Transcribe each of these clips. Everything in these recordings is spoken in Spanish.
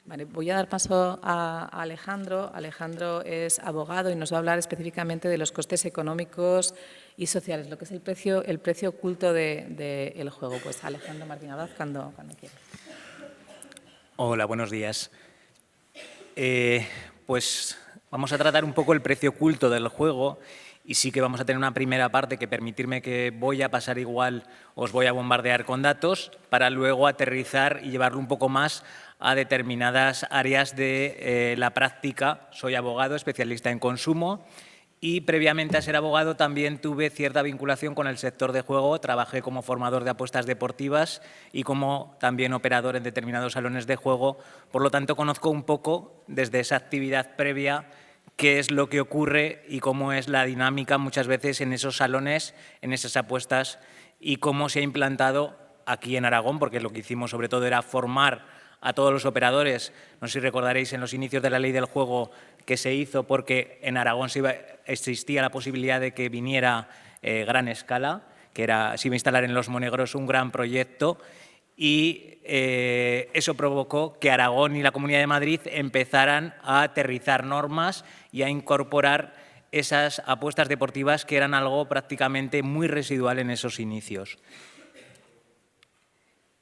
Vale, voy a dar paso a Alejandro. Alejandro es abogado y nos va a hablar específicamente de los costes económicos y sociales, lo que es el precio oculto del juego. Pues Alejandro Martín Abad, cuando quiera. Hola, buenos días. Pues vamos a tratar un poco el precio oculto del juego y sí que vamos a tener una primera parte que permitirme que voy a pasar igual, os voy a bombardear con datos para luego aterrizar y llevarlo un poco más a determinadas áreas de la práctica. Soy abogado, especialista en consumo y previamente a ser abogado también tuve cierta vinculación con el sector de juego. Trabajé como formador de apuestas deportivas y como también operador en determinados salones de juego. Por lo tanto, conozco un poco desde esa actividad previa qué es lo que ocurre y cómo es la dinámica muchas veces en esos salones, en esas apuestas y cómo se ha implantado aquí en Aragón, porque lo que hicimos sobre todo era formar a todos los operadores. No sé si recordaréis en los inicios de la ley del juego que se hizo porque en Aragón existía la posibilidad de que viniera Gran Escala, que se iba a instalar en Los Monegros un gran proyecto y eso provocó que Aragón y la Comunidad de Madrid empezaran a aterrizar normas y a incorporar esas apuestas deportivas que eran algo prácticamente muy residual en esos inicios.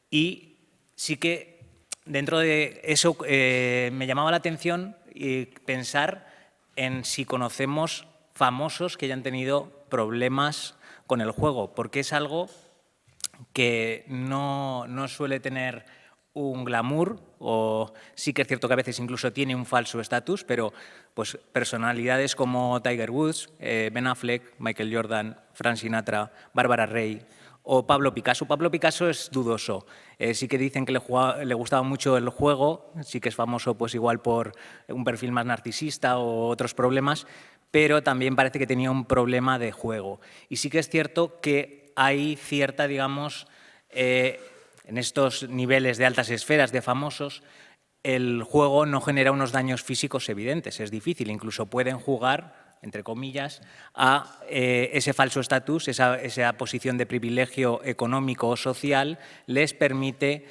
Y sí que dentro de eso me llamaba la atención pensar en si conocemos famosos que hayan tenido problemas con el juego, porque es algo que no suele tener un glamour, o sí que es cierto que a veces incluso tiene un falso estatus, pero pues personalidades como Tiger Woods, Ben Affleck, Michael Jordan, Frank Sinatra, Bárbara Rey o Pablo Picasso. Pablo Picasso es dudoso. Sí que dicen que le gustaba mucho el juego, sí que es famoso pues igual por un perfil más narcisista o otros problemas, pero también parece que tenía un problema de juego. Y sí que es cierto que hay cierta, digamos, en estos niveles de altas esferas de famosos, el juego no genera unos daños físicos evidentes. Es difícil, incluso pueden jugar, entre comillas, a ese falso estatus, esa posición de privilegio económico o social, les permite,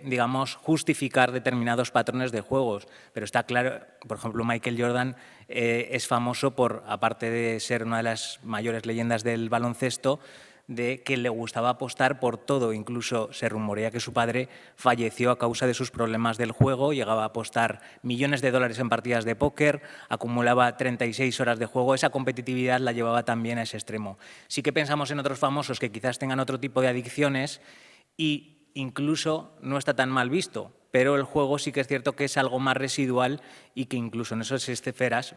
digamos, justificar determinados patrones de juegos. Pero está claro, por ejemplo, Michael Jordan es famoso por, aparte de ser una de las mayores leyendas del baloncesto, de que le gustaba apostar por todo. Incluso se rumorea que su padre falleció a causa de sus problemas del juego, llegaba a apostar millones de dólares en partidas de póker, acumulaba 36 horas de juego. Esa competitividad la llevaba también a ese extremo. Sí que pensamos en otros famosos que quizás tengan otro tipo de adicciones y incluso no está tan mal visto, pero el juego sí que es cierto que es algo más residual y que incluso en esas esferas,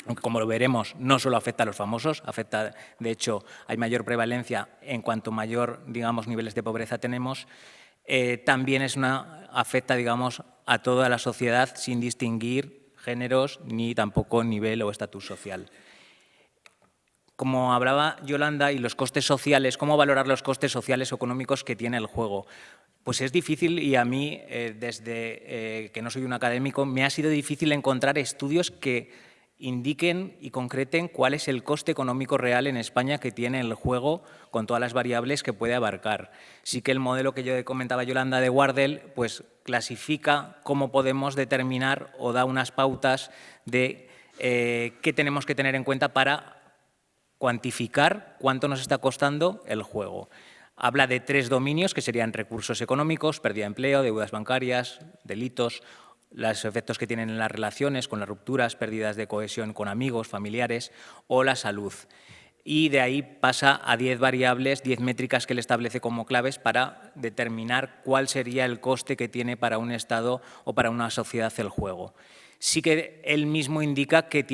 aunque como lo veremos, no solo afecta a los famosos, afecta, de hecho, hay mayor prevalencia en cuanto mayor, digamos, niveles de pobreza tenemos, también afecta, digamos, a toda la sociedad sin distinguir géneros ni tampoco nivel o estatus social. Como hablaba Yolanda, y los costes sociales, ¿cómo valorar los costes sociales o económicos que tiene el juego? Pues es difícil y a mí, desde que no soy un académico, me ha sido difícil encontrar estudios que indiquen y concreten cuál es el coste económico real en España que tiene el juego con todas las variables que puede abarcar. Sí que el modelo que yo comentaba Yolanda de Wardell pues clasifica cómo podemos determinar o da unas pautas de qué tenemos que tener en cuenta para cuantificar cuánto nos está costando el juego. Habla de 3 dominios que serían recursos económicos, pérdida de empleo, deudas bancarias, delitos, los efectos que tienen en las relaciones, con las rupturas, pérdidas de cohesión con amigos, familiares o la salud. Y de ahí pasa a 10 variables, 10 métricas que él establece como claves para determinar cuál sería el coste que tiene para un Estado o para una sociedad el juego. Sí que él mismo indica que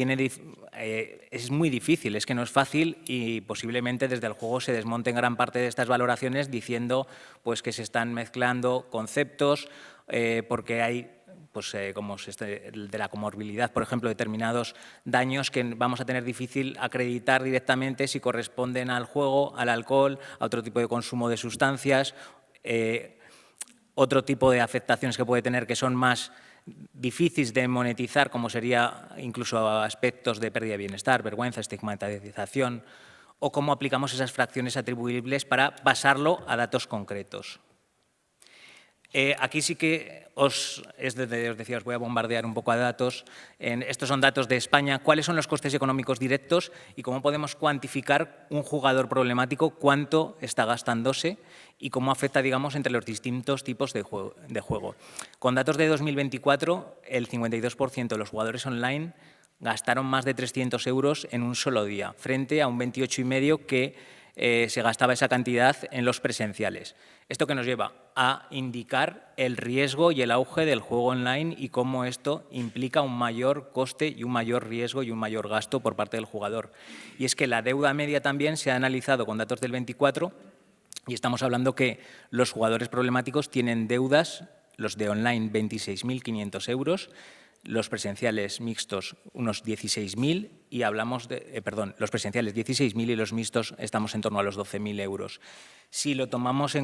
es muy difícil, es que no es fácil y posiblemente desde el juego se desmonten gran parte de estas valoraciones diciendo pues, que se están mezclando conceptos porque hay pues, como el de la comorbilidad, por ejemplo, determinados daños que vamos a tener difícil acreditar directamente si corresponden al juego, al alcohol, a otro tipo de consumo de sustancias, otro tipo de afectaciones que puede tener que son más difíciles de monetizar, como sería incluso aspectos de pérdida de bienestar, vergüenza, estigmatización, o cómo aplicamos esas fracciones atribuibles para basarlo a datos concretos. Aquí sí que os decía, os voy a bombardear un poco a datos. Estos son datos de España. ¿Cuáles son los costes económicos directos y cómo podemos cuantificar un jugador problemático, cuánto está gastándose y cómo afecta, digamos, entre los distintos tipos de juego? Con datos de 2024, el 52% de los jugadores online gastaron más de 300 euros en un solo día, frente a un 28,5% que se gastaba esa cantidad en los presenciales. ¿Esto qué nos lleva? A indicar el riesgo y el auge del juego online y cómo esto implica un mayor coste y un mayor riesgo y un mayor gasto por parte del jugador. Y es que la deuda media también se ha analizado con datos del 24 y estamos hablando que los jugadores problemáticos tienen deudas, los de online 26.500 euros, los presenciales mixtos unos 16.000 y hablamos de, los presenciales 16.000 y los mixtos estamos en torno a los 12.000 euros. Si lo tomamos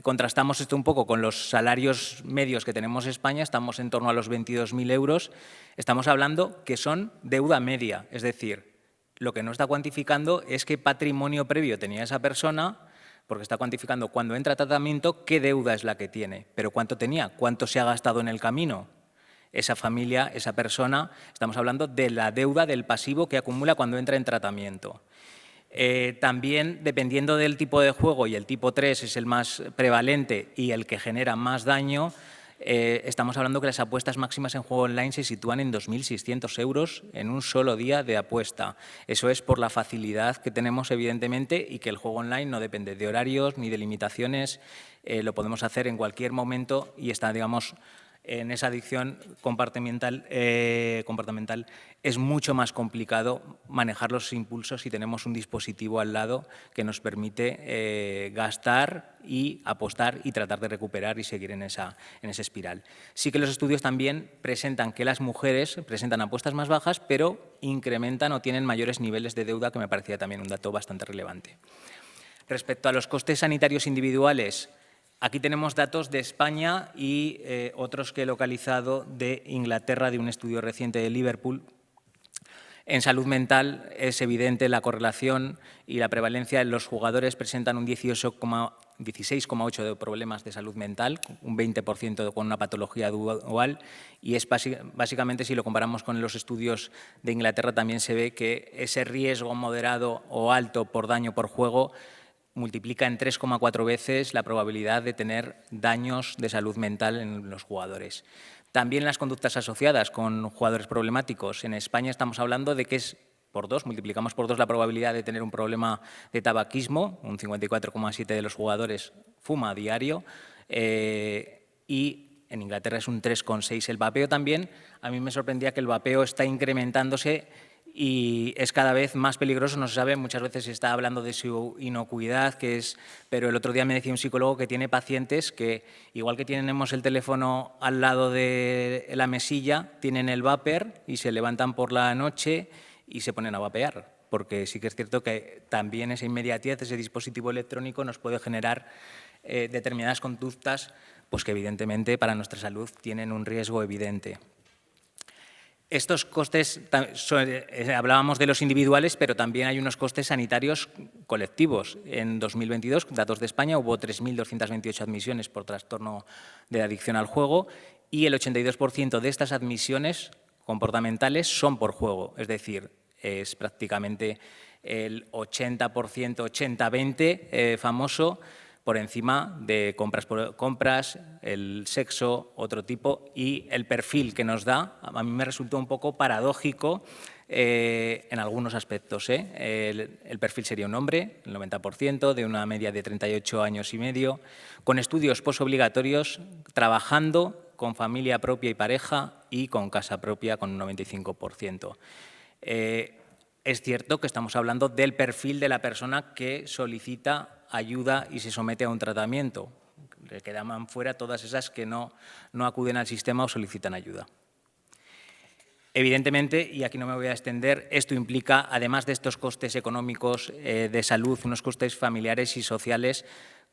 contrastamos esto un poco con los salarios medios que tenemos en España, estamos en torno a los 22.000 euros, estamos hablando que son deuda media, es decir, lo que no está cuantificando es qué patrimonio previo tenía esa persona, porque está cuantificando cuando entra a tratamiento qué deuda es la que tiene, pero cuánto tenía, cuánto se ha gastado en el camino. Esa familia, esa persona, estamos hablando de la deuda del pasivo que acumula cuando entra en tratamiento. También, dependiendo del tipo de juego, y el tipo 3 es el más prevalente y el que genera más daño, estamos hablando que las apuestas máximas en juego online se sitúan en 2.600 euros en un solo día de apuesta. Eso es por la facilidad que tenemos, evidentemente, y que el juego online no depende de horarios ni de limitaciones, lo podemos hacer en cualquier momento y está, digamos, en esa adicción comportamental es mucho más complicado manejar los impulsos si tenemos un dispositivo al lado que nos permite gastar y apostar y tratar de recuperar y seguir en esa espiral. Sí que los estudios también presentan que las mujeres presentan apuestas más bajas, pero incrementan o tienen mayores niveles de deuda, que me parecía también un dato bastante relevante. Respecto a los costes sanitarios individuales, aquí tenemos datos de España y otros que he localizado de Inglaterra, de un estudio reciente de Liverpool. En salud mental es evidente la correlación y la prevalencia. Los jugadores presentan un 16,8% de problemas de salud mental, un 20% con una patología dual, y es básicamente, si lo comparamos con los estudios de Inglaterra, también se ve que ese riesgo moderado o alto por daño por juego multiplica en 3,4 veces la probabilidad de tener daños de salud mental en los jugadores. También las conductas asociadas con jugadores problemáticos. En España estamos hablando de que es por 2, multiplicamos por 2 la probabilidad de tener un problema de tabaquismo, un 54,7% de los jugadores fuma a diario, y en Inglaterra es un 3,6%. El vapeo también, a mí me sorprendía que el vapeo está incrementándose y es cada vez más peligroso, no se sabe, muchas veces se está hablando de su inocuidad, pero el otro día me decía un psicólogo que tiene pacientes que, igual que tenemos el teléfono al lado de la mesilla, tienen el vapor y se levantan por la noche y se ponen a vapear, porque sí que es cierto que también esa inmediatez, ese dispositivo electrónico nos puede generar determinadas conductas pues que evidentemente para nuestra salud tienen un riesgo evidente. Estos costes, hablábamos de los individuales, pero también hay unos costes sanitarios colectivos. En 2022, datos de España, hubo 3.228 admisiones por trastorno de adicción al juego y el 82% de estas admisiones comportamentales son por juego. Es decir, es prácticamente el 80%, 80-20 famoso, por encima de compras, el sexo, otro tipo, y el perfil que nos da, a mí me resultó un poco paradójico en algunos aspectos. El perfil sería un hombre, el 90%, de una media de 38 años y medio, con estudios posobligatorios, trabajando con familia propia y pareja y con casa propia con un 95%. Es cierto que estamos hablando del perfil de la persona que solicita ayuda y se somete a un tratamiento. Le quedan fuera todas esas que no acuden al sistema o solicitan ayuda. Evidentemente, y aquí no me voy a extender, esto implica, además de estos costes económicos de salud, unos costes familiares y sociales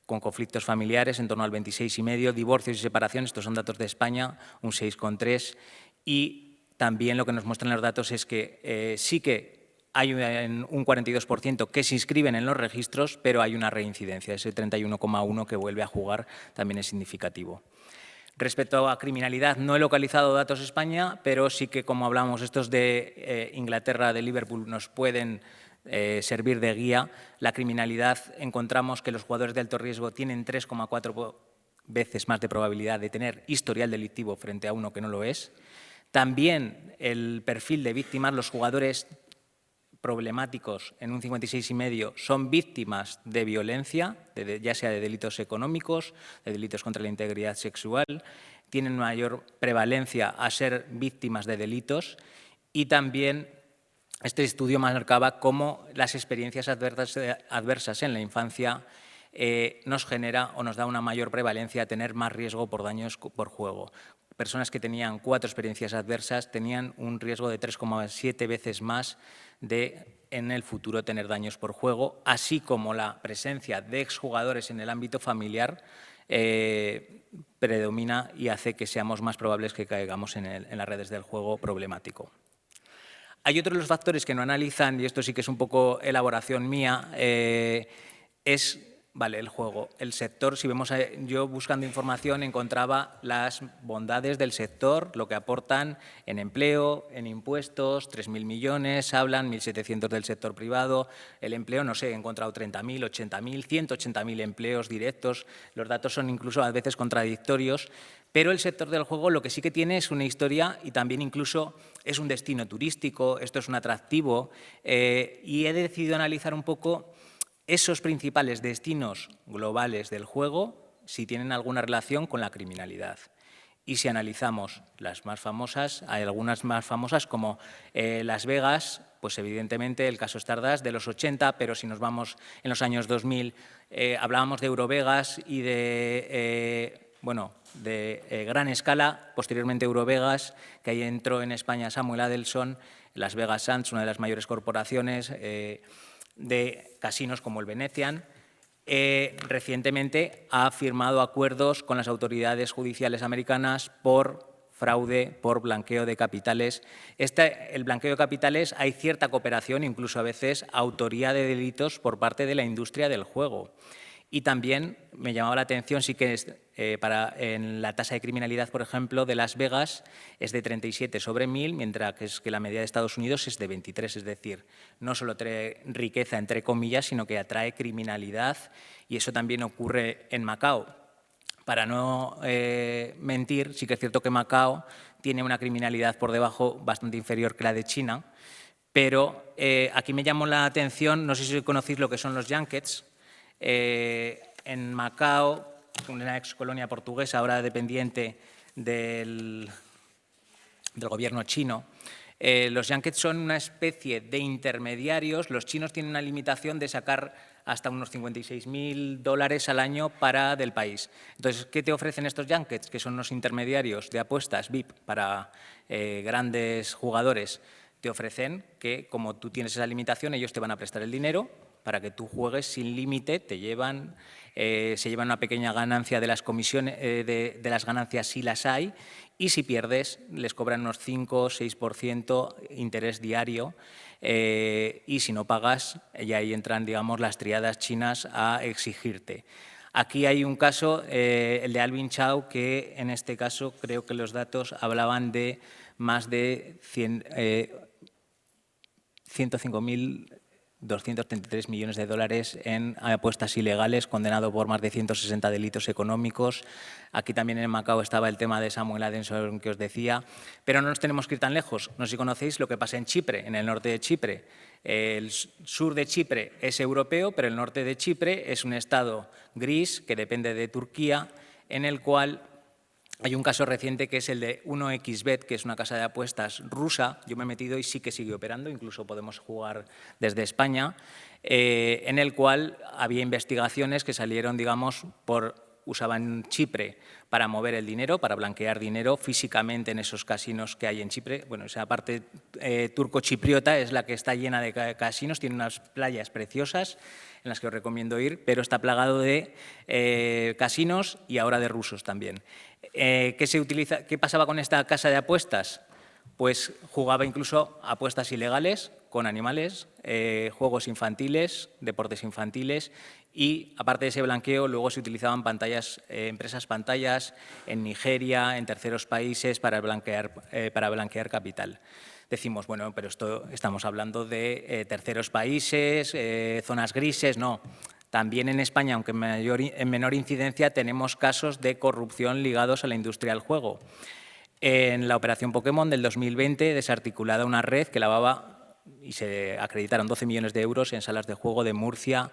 con conflictos familiares en torno al 26,5%, divorcios y separaciones, estos son datos de España, un 6,3%, y también lo que nos muestran los datos es que sí que hay un 42% que se inscriben en los registros, pero hay una reincidencia. Ese 31,1% que vuelve a jugar también es significativo. Respecto a criminalidad, no he localizado datos de España, pero sí que, como hablamos, estos de Inglaterra, de Liverpool, nos pueden servir de guía. La criminalidad, encontramos que los jugadores de alto riesgo tienen 3,4 veces más de probabilidad de tener historial delictivo frente a uno que no lo es. También el perfil de víctimas, los jugadores problemáticos en un 56,5% son víctimas de violencia, ya sea de delitos económicos, de delitos contra la integridad sexual, tienen mayor prevalencia a ser víctimas de delitos y también este estudio marcaba cómo las experiencias adversas en la infancia nos genera o nos da una mayor prevalencia a tener más riesgo por daños por juego. Personas que tenían 4 experiencias adversas tenían un riesgo de 3,7 veces más de en el futuro tener daños por juego, así como la presencia de exjugadores en el ámbito familiar predomina y hace que seamos más probables que caigamos en las redes del juego problemático. Hay otros de los factores que no analizan, y esto sí que es un poco elaboración mía, es el juego. El sector, si vemos, yo buscando información encontraba las bondades del sector, lo que aportan en empleo, en impuestos, 3.000 millones, hablan 1.700 del sector privado, el empleo, no sé, he encontrado 30.000, 80.000, 180.000 empleos directos, los datos son incluso a veces contradictorios, pero el sector del juego lo que sí que tiene es una historia y también incluso es un destino turístico, esto es un atractivo, y he decidido analizar un poco esos principales destinos globales del juego, si tienen alguna relación con la criminalidad. Y si analizamos las más famosas, hay algunas más famosas como Las Vegas, pues evidentemente el caso Stardust de los 80, pero si nos vamos en los años 2000, hablábamos de Eurovegas y de gran escala, posteriormente Eurovegas, que ahí entró en España Samuel Adelson, Las Vegas Sands, una de las mayores corporaciones de casinos como el Venetian. Recientemente ha firmado acuerdos con las autoridades judiciales americanas por fraude, por blanqueo de capitales. El blanqueo de capitales hay cierta cooperación, incluso a veces autoría de delitos por parte de la industria del juego. Y también me llamaba la atención, sí que en la tasa de criminalidad, por ejemplo, de Las Vegas es de 37 sobre 1.000, mientras que la media de Estados Unidos es de 23, es decir, no solo trae riqueza, entre comillas, sino que atrae criminalidad, y eso también ocurre en Macao. Para no mentir, sí que es cierto que Macao tiene una criminalidad por debajo bastante inferior que la de China, pero aquí me llamó la atención, no sé si conocéis lo que son los junkets. En Macao, una excolonia portuguesa, ahora dependiente del gobierno chino, los junkets son una especie de intermediarios. Los chinos tienen una limitación de sacar hasta unos $56.000 al año del país. Entonces, ¿qué te ofrecen estos junkets? Que son unos intermediarios de apuestas VIP para grandes jugadores. Te ofrecen que, como tú tienes esa limitación, ellos te van a prestar el dinero para que tú juegues sin límite, se llevan una pequeña ganancia de las comisiones, de las ganancias si las hay, y si pierdes les cobran unos 5 o 6% interés diario, y si no pagas, y ahí entran, digamos, las triadas chinas a exigirte. Aquí hay un caso, el de Alvin Chao, que en este caso creo que los datos hablaban de más de 105.233 millones de dólares en apuestas ilegales, condenado por más de 160 delitos económicos. Aquí también en Macao estaba el tema de Samuel Adelson que os decía, pero no nos tenemos que ir tan lejos. No sé si conocéis lo que pasa en Chipre, en el norte de Chipre. El sur de Chipre es europeo, pero el norte de Chipre es un estado gris que depende de Turquía, en el cual hay un caso reciente que es el de 1xBet, que es una casa de apuestas rusa. Yo me he metido y sí que sigue operando, incluso podemos jugar desde España, en el cual había investigaciones que salieron, digamos, usaban Chipre para mover el dinero, para blanquear dinero físicamente en esos casinos que hay en Chipre. Bueno, esa parte turco-chipriota es la que está llena de casinos, tiene unas playas preciosas en las que os recomiendo ir, pero está plagado de casinos y ahora de rusos también. ¿Qué pasaba con esta casa de apuestas? Pues jugaba incluso apuestas ilegales con animales, juegos infantiles, deportes infantiles y, aparte de ese blanqueo, luego se utilizaban empresas pantallas en Nigeria, en terceros países para blanquear capital. Decimos, bueno, pero esto estamos hablando de terceros países, zonas grises, no. También en España, aunque en menor incidencia, tenemos casos de corrupción ligados a la industria del juego. En la operación Pokémon del 2020, desarticulada una red que lavaba y se acreditaron 12 millones de euros en salas de juego de Murcia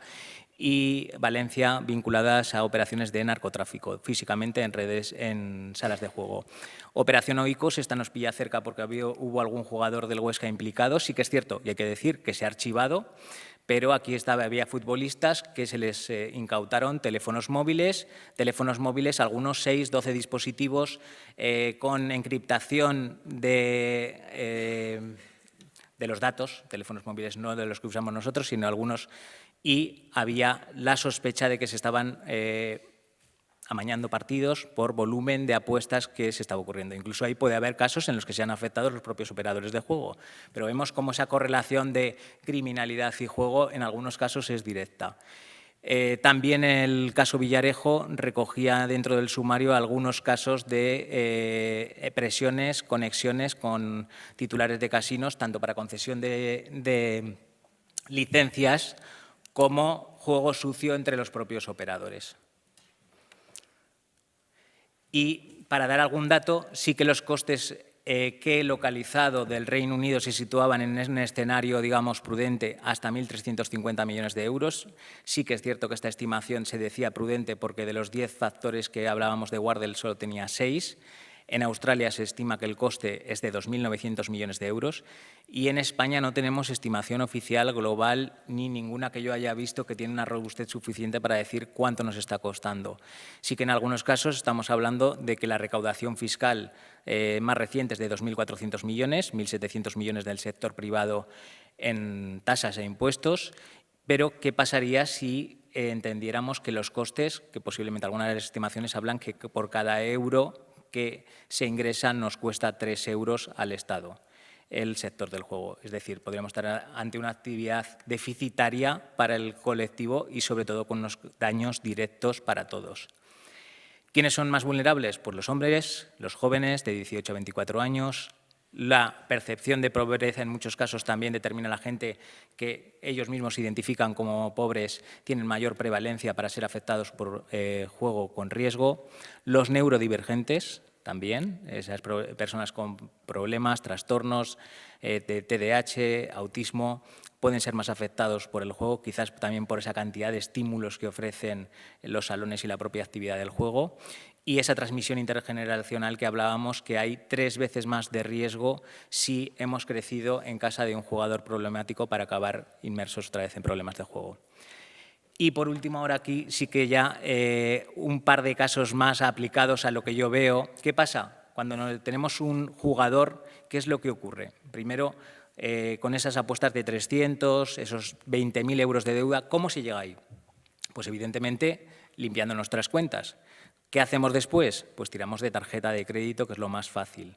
y Valencia vinculadas a operaciones de narcotráfico, físicamente en redes, en salas de juego. Operación Oikos, esta nos pilla cerca porque hubo algún jugador del Huesca implicado. Sí que es cierto, y hay que decir, que se ha archivado, pero aquí había futbolistas que se les incautaron teléfonos móviles, algunos 6, 12 dispositivos con encriptación de los datos, teléfonos móviles no de los que usamos nosotros, sino algunos, y había la sospecha de que se estaban amañando partidos por volumen de apuestas que se estaba ocurriendo. Incluso ahí puede haber casos en los que se han afectado los propios operadores de juego, pero vemos cómo esa correlación de criminalidad y juego en algunos casos es directa. También el caso Villarejo recogía dentro del sumario algunos casos de presiones, conexiones con titulares de casinos, tanto para concesión de licencias como juego sucio entre los propios operadores. Y para dar algún dato, sí que los costes que he localizado del Reino Unido se situaban en un escenario, digamos, prudente hasta 1.350 millones de euros. Sí que es cierto que esta estimación se decía prudente porque de los 10 factores que hablábamos de Wardle solo tenía 6. En Australia se estima que el coste es de 2.900 millones de euros y en España no tenemos estimación oficial global ni ninguna que yo haya visto que tiene una robustez suficiente para decir cuánto nos está costando. Sí que en algunos casos estamos hablando de que la recaudación fiscal más reciente es de 2.400 millones, 1.700 millones del sector privado en tasas e impuestos, pero ¿qué pasaría si entendiéramos que los costes, que posiblemente algunas de las estimaciones hablan que por cada euro que se ingresan nos cuesta 3 euros al Estado el sector del juego? Es decir, podríamos estar ante una actividad deficitaria para el colectivo y sobre todo con unos daños directos para todos. ¿Quiénes son más vulnerables? Pues los hombres, los jóvenes de 18 a 24 años. La percepción de pobreza en muchos casos también determina a la gente que ellos mismos se identifican como pobres, tienen mayor prevalencia para ser afectados por juego con riesgo. Los neurodivergentes también, esas personas con problemas, trastornos de TDAH, autismo, pueden ser más afectados por el juego, quizás también por esa cantidad de estímulos que ofrecen los salones y la propia actividad del juego. Y esa transmisión intergeneracional que hablábamos, que hay 3 veces más de riesgo si hemos crecido en casa de un jugador problemático para acabar inmersos otra vez en problemas de juego. Y por último, ahora aquí sí que ya un par de casos más aplicados a lo que yo veo. ¿Qué pasa? Cuando tenemos un jugador, ¿qué es lo que ocurre? Primero, con esas apuestas de 300, esos 20.000 euros de deuda, ¿cómo se llega ahí? Pues evidentemente limpiando nuestras cuentas. ¿Qué hacemos después? Pues tiramos de tarjeta de crédito, que es lo más fácil.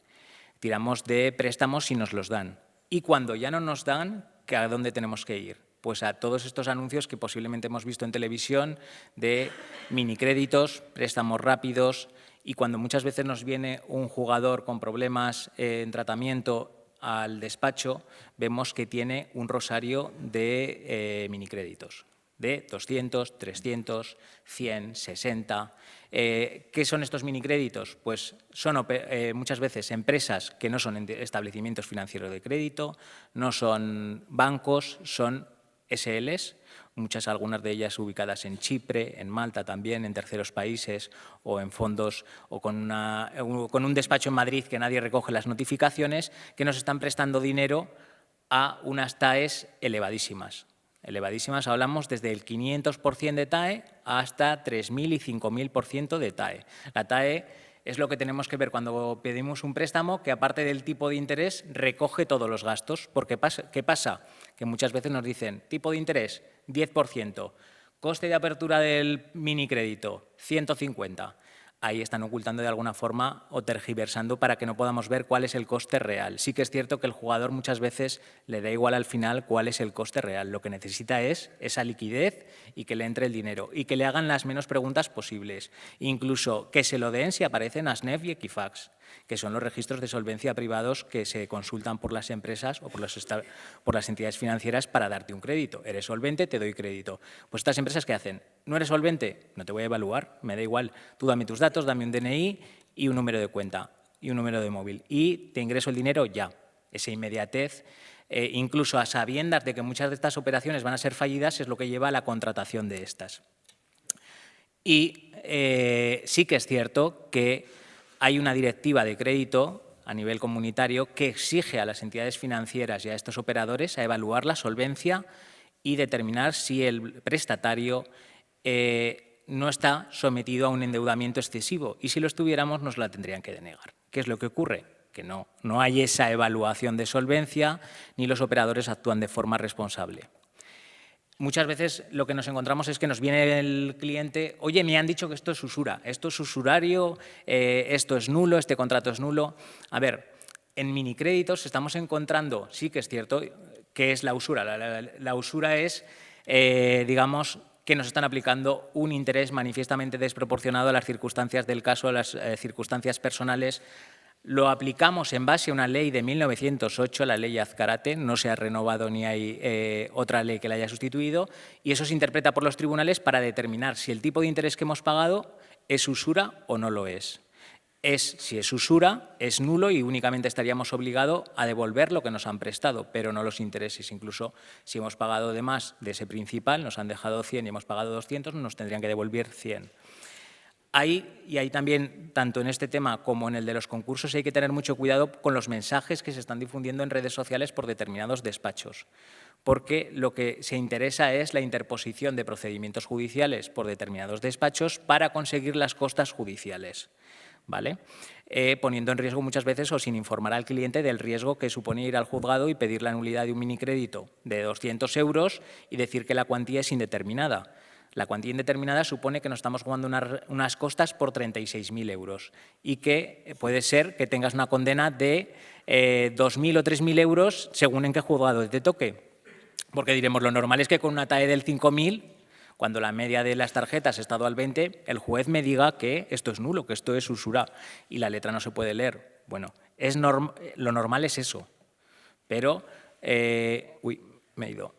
Tiramos de préstamos si nos los dan. Y cuando ya no nos dan, ¿a dónde tenemos que ir? Pues a todos estos anuncios que posiblemente hemos visto en televisión de minicréditos, préstamos rápidos, y cuando muchas veces nos viene un jugador con problemas en tratamiento al despacho, vemos que tiene un rosario de minicréditos, de 200, 300, 100, 60. ¿Qué son estos minicréditos? Pues son muchas veces empresas que no son establecimientos financieros de crédito, no son bancos, son SLs, algunas de ellas ubicadas en Chipre, en Malta también, en terceros países o en fondos o con un despacho en Madrid que nadie recoge las notificaciones, que nos están prestando dinero a unas TAEs elevadísimas. Elevadísimas, hablamos desde el 500% de TAE hasta 3.000 y 5.000% de TAE. La TAE es lo que tenemos que ver cuando pedimos un préstamo, que aparte del tipo de interés recoge todos los gastos. Porque ¿qué pasa? Que muchas veces nos dicen tipo de interés 10%, coste de apertura del minicrédito 150. ahí están ocultando de alguna forma o tergiversando para que no podamos ver cuál es el coste real. Sí que es cierto que el jugador muchas veces le da igual al final cuál es el coste real. Lo que necesita es esa liquidez y que le entre el dinero y que le hagan las menos preguntas posibles. Incluso que se lo den si aparecen ASNEF y Equifax, que son los registros de solvencia privados que se consultan por las empresas o por las entidades financieras para darte un crédito. Eres solvente, te doy crédito. Pues estas empresas, ¿qué hacen? ¿No eres solvente? No te voy a evaluar, me da igual. Tú dame tus datos, dame un DNI y un número de cuenta y un número de móvil. Y te ingreso el dinero ya. Esa inmediatez, incluso a sabiendas de que muchas de estas operaciones van a ser fallidas, es lo que lleva a la contratación de estas. Y sí que es cierto que hay una directiva de crédito a nivel comunitario que exige a las entidades financieras y a estos operadores a evaluar la solvencia y determinar si el prestatario no está sometido a un endeudamiento excesivo. Y si lo estuviéramos, nos la tendrían que denegar. ¿Qué es lo que ocurre? Que no hay esa evaluación de solvencia ni los operadores actúan de forma responsable. Muchas veces lo que nos encontramos es que nos viene el cliente, oye, me han dicho que esto es usura, esto es usurario, esto es nulo, este contrato es nulo. A ver, en minicréditos estamos encontrando, sí que es cierto, que es la usura. La usura es, digamos, que nos están aplicando un interés manifiestamente desproporcionado a las circunstancias del caso, a las circunstancias personales. Lo aplicamos en base a una ley de 1908, la ley Azcárate, no se ha renovado ni hay otra ley que la haya sustituido, y eso se interpreta por los tribunales para determinar si el tipo de interés que hemos pagado es usura o no lo es. Si es usura, es nulo y únicamente estaríamos obligados a devolver lo que nos han prestado, pero no los intereses. Incluso si hemos pagado de más de ese principal, nos han dejado 100 y hemos pagado 200, nos tendrían que devolver 100. Hay también, tanto en este tema como en el de los concursos, hay que tener mucho cuidado con los mensajes que se están difundiendo en redes sociales por determinados despachos, porque lo que se interesa es la interposición de procedimientos judiciales por determinados despachos para conseguir las costas judiciales, ¿vale? Poniendo en riesgo muchas veces o sin informar al cliente del riesgo que supone ir al juzgado y pedir la nulidad de un minicrédito de 200 euros y decir que la cuantía es indeterminada. La cuantía indeterminada supone que nos estamos jugando unas costas por 36.000 euros y que puede ser que tengas una condena de 2.000 o 3.000 euros según en qué juzgado te toque. Porque diremos, lo normal es que con una TAE del 5.000, cuando la media de las tarjetas ha estado al 20, el juez me diga que esto es nulo, que esto es usura y la letra no se puede leer. Bueno, lo normal es eso, pero me he ido.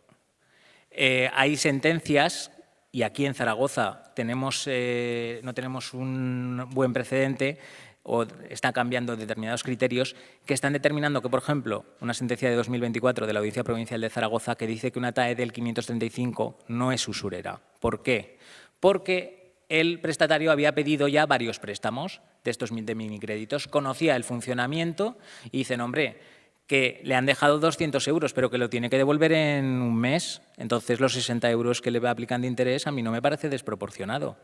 Hay sentencias. Y aquí en Zaragoza no tenemos un buen precedente o están cambiando determinados criterios que están determinando que, por ejemplo, una sentencia de 2024 de la Audiencia Provincial de Zaragoza que dice que una TAE del 535 no es usurera. ¿Por qué? Porque el prestatario había pedido ya varios préstamos de estos de minicréditos, conocía el funcionamiento y dicen, hombre, que le han dejado 200 euros, pero que lo tiene que devolver en un mes. Entonces, los 60 euros que le va aplicando interés a mí no me parece desproporcionado.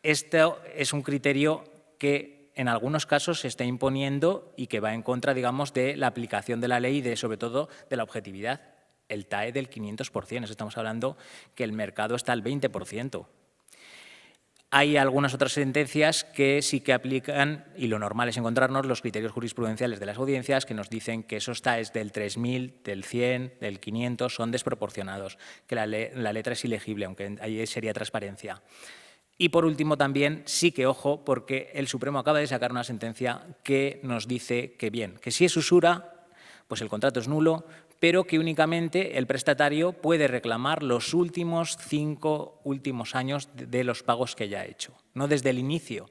Esto es un criterio que en algunos casos se está imponiendo y que va en contra, digamos, de la aplicación de la ley y, sobre todo, de la objetividad. El TAE del 500%, estamos hablando que el mercado está al 20%. Hay algunas otras sentencias que sí que aplican, y lo normal es encontrarnos los criterios jurisprudenciales de las audiencias que nos dicen que esos TAEs del 3.000, del 100, del 500 son desproporcionados, que la letra es ilegible, aunque ahí sería transparencia. Y por último también, sí que ojo, porque el Supremo acaba de sacar una sentencia que nos dice que bien, que si es usura, pues el contrato es nulo, pero que únicamente el prestatario puede reclamar los últimos 5 años de los pagos que ya ha hecho, no desde el inicio.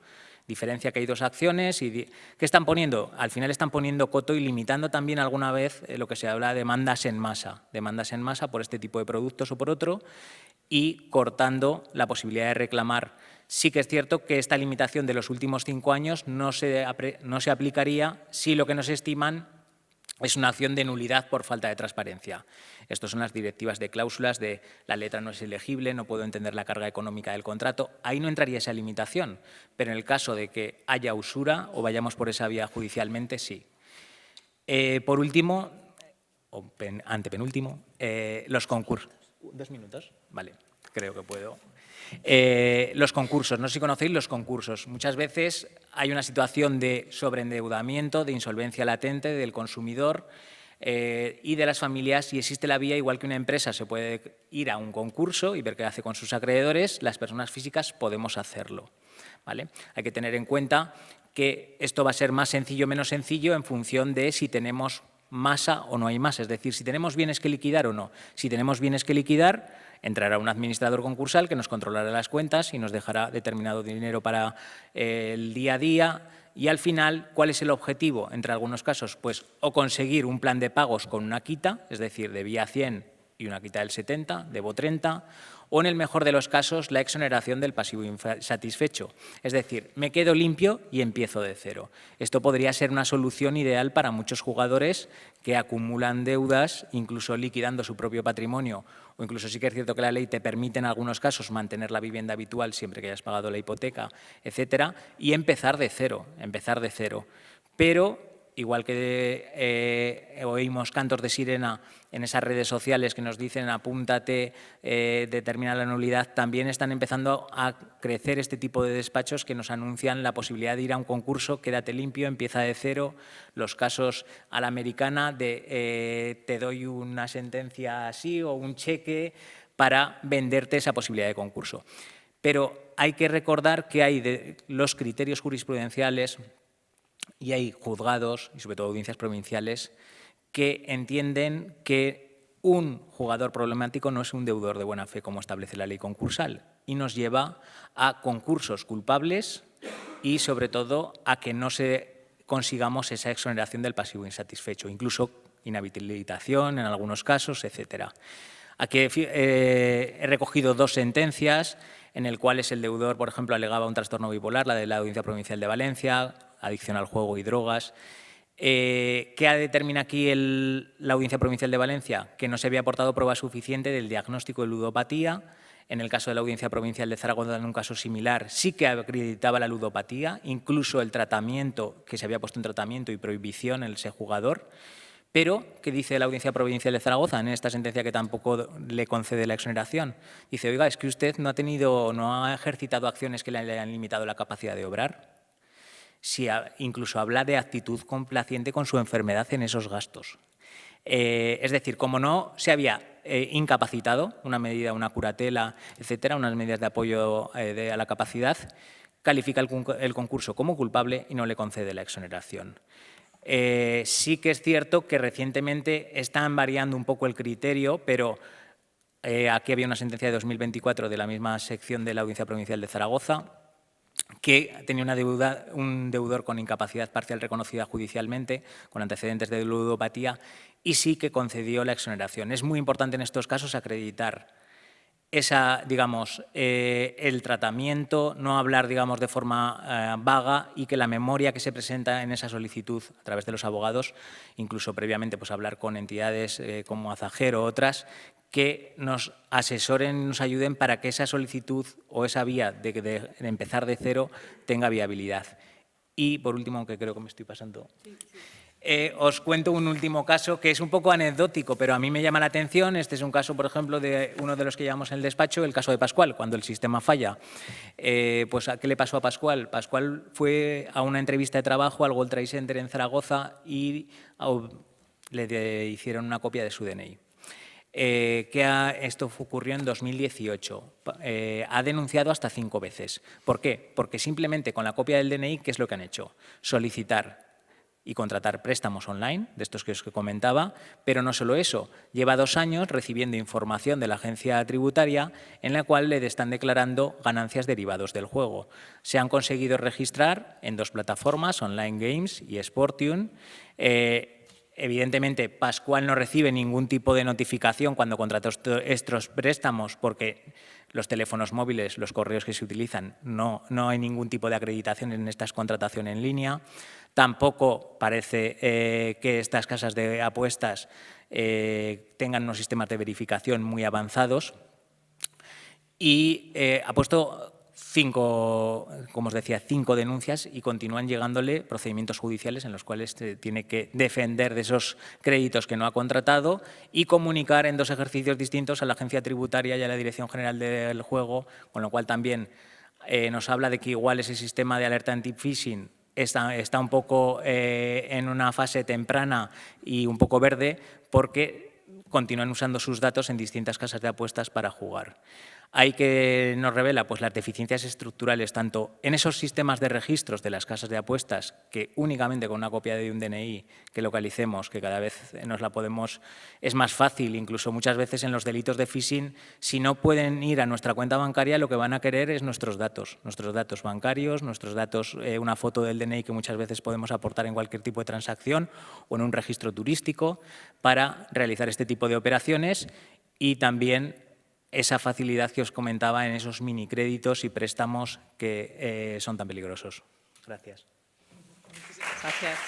Diferencia que hay dos acciones y ¿qué están poniendo? Al final están poniendo coto y limitando también alguna vez lo que se habla de demandas en masa por este tipo de productos o por otro y cortando la posibilidad de reclamar. Sí que es cierto que esta limitación de los últimos 5 años no se aplicaría si lo que nos estiman es una acción de nulidad por falta de transparencia. Estas son las directivas de cláusulas de la letra no es elegible, no puedo entender la carga económica del contrato. Ahí no entraría esa limitación, pero en el caso de que haya usura o vayamos por esa vía judicialmente, sí. Por último, o antepenúltimo, los concursos. 2 minutos, vale. creo que puedo. Los concursos, no sé si conocéis los concursos. Muchas veces hay una situación de sobreendeudamiento, de insolvencia latente del consumidor y de las familias, y existe la vía, igual que una empresa se puede ir a un concurso y ver qué hace con sus acreedores, las personas físicas podemos hacerlo, ¿vale? Hay que tener en cuenta que esto va a ser más sencillo o menos sencillo en función de si tenemos masa o no hay masa, es decir, si tenemos bienes que liquidar o no. Si tenemos bienes que liquidar, entrará un administrador concursal que nos controlará las cuentas y nos dejará determinado dinero para el día a día. Y al final, ¿cuál es el objetivo? Entre algunos casos, pues o conseguir un plan de pagos con una quita, es decir, debía 100 y una quita del 70, debo 30, o en el mejor de los casos, la exoneración del pasivo insatisfecho. Es decir, me quedo limpio y empiezo de cero. Esto podría ser una solución ideal para muchos jugadores que acumulan deudas, incluso liquidando su propio patrimonio, o incluso sí que es cierto que la ley te permite en algunos casos mantener la vivienda habitual siempre que hayas pagado la hipoteca, etcétera, y empezar de cero. Pero igual que oímos cantos de sirena en esas redes sociales que nos dicen apúntate, determina la nulidad, también están empezando a crecer este tipo de despachos que nos anuncian la posibilidad de ir a un concurso, quédate limpio, empieza de cero, los casos a la americana de te doy una sentencia así o un cheque para venderte esa posibilidad de concurso. Pero hay que recordar que hay los criterios jurisprudenciales y hay juzgados, y sobre todo audiencias provinciales, que entienden que un jugador problemático no es un deudor de buena fe, como establece la ley concursal, y nos lleva a concursos culpables y, sobre todo, a que no consigamos esa exoneración del pasivo insatisfecho, incluso inhabilitación en algunos casos, etcétera. Aquí he recogido 2 sentencias en las cuales el deudor, por ejemplo, alegaba un trastorno bipolar, la de la Audiencia Provincial de Valencia, adicción al juego y drogas. ¿Qué determina aquí la Audiencia Provincial de Valencia? Que no se había aportado prueba suficiente del diagnóstico de ludopatía. En el caso de la Audiencia Provincial de Zaragoza, en un caso similar, sí que acreditaba la ludopatía, incluso el tratamiento, que se había puesto en tratamiento y prohibición en ese jugador. Pero, ¿qué dice la Audiencia Provincial de Zaragoza en esta sentencia que tampoco le concede la exoneración? Dice, oiga, es que usted no ha ejercitado acciones que le hayan limitado la capacidad de obrar. Si incluso habla de actitud complaciente con su enfermedad en esos gastos. Es decir, como no se había incapacitado, una medida, una curatela, etcétera, unas medidas de apoyo a la capacidad, califica el concurso como culpable y no le concede la exoneración. Sí que es cierto que recientemente están variando un poco el criterio, pero aquí había una sentencia de 2024 de la misma sección de la Audiencia Provincial de Zaragoza que tenía un deudor con incapacidad parcial reconocida judicialmente, con antecedentes de ludopatía, y sí que concedió la exoneración. Es muy importante en estos casos acreditar el tratamiento, no hablar, de forma vaga, y que la memoria que se presenta en esa solicitud a través de los abogados, incluso previamente pues hablar con entidades como Azajero o otras, que nos asesoren, nos ayuden para que esa solicitud o esa vía de empezar de cero tenga viabilidad. Y, por último, aunque creo que me estoy pasando, os cuento un último caso que es un poco anecdótico, pero a mí me llama la atención. Este es un caso, por ejemplo, de uno de los que llevamos en el despacho, el caso de Pascual, cuando el sistema falla. Pues, ¿qué le pasó a Pascual? Pascual fue a una entrevista de trabajo al World Trade Center en Zaragoza y le hicieron una copia de su DNI. Esto ocurrió en 2018. Ha denunciado hasta 5 veces. ¿Por qué? Porque simplemente con la copia del DNI, ¿qué es lo que han hecho? Solicitar y contratar préstamos online, de estos que os comentaba, pero no solo eso, lleva 2 años recibiendo información de la agencia tributaria en la cual le están declarando ganancias derivados del juego. Se han conseguido registrar en 2 plataformas, Online Games y Sportium. Evidentemente, Pascual no recibe ningún tipo de notificación cuando contrata estos préstamos porque los teléfonos móviles, los correos que se utilizan, no hay ningún tipo de acreditación en estas contrataciones en línea. Tampoco parece que estas casas de apuestas tengan unos sistemas de verificación muy avanzados. Y ha puesto como os decía, 5 denuncias y continúan llegándole procedimientos judiciales en los cuales tiene que defender de esos créditos que no ha contratado y comunicar en 2 ejercicios distintos a la Agencia Tributaria y a la Dirección General del Juego, con lo cual también nos habla de que igual ese sistema de alerta anti-phishing está un poco en una fase temprana y un poco verde porque continúan usando sus datos en distintas casas de apuestas para jugar. Hay que nos revela pues, las deficiencias estructurales tanto en esos sistemas de registros de las casas de apuestas que únicamente con una copia de un DNI que localicemos, que cada vez nos la podemos, es más fácil, incluso muchas veces en los delitos de phishing, si no pueden ir a nuestra cuenta bancaria, lo que van a querer es nuestros datos bancarios, nuestros datos, una foto del DNI que muchas veces podemos aportar en cualquier tipo de transacción o en un registro turístico para realizar este tipo de operaciones y también esa facilidad que os comentaba en esos minicréditos y préstamos que son tan peligrosos. Gracias. Gracias.